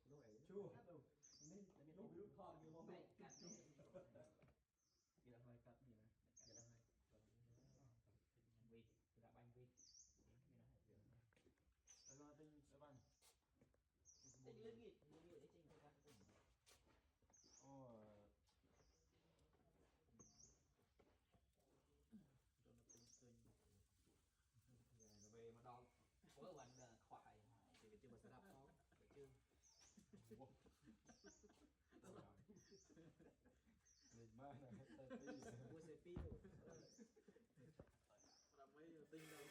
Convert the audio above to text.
chua chua biết con như bóng mày cắt đi kia là hơi cắt gì nè kia là hơi vịt là bánh vịt rồi tinh sẽ bắn tinh lên nghịt để trình cho các tỉnh ồ cho nó tinh nó về mà đau có bạn khoại thì phải chưa mà sắp nó phải chưa lịch mà này mua xe pi làm mấy tinh đâu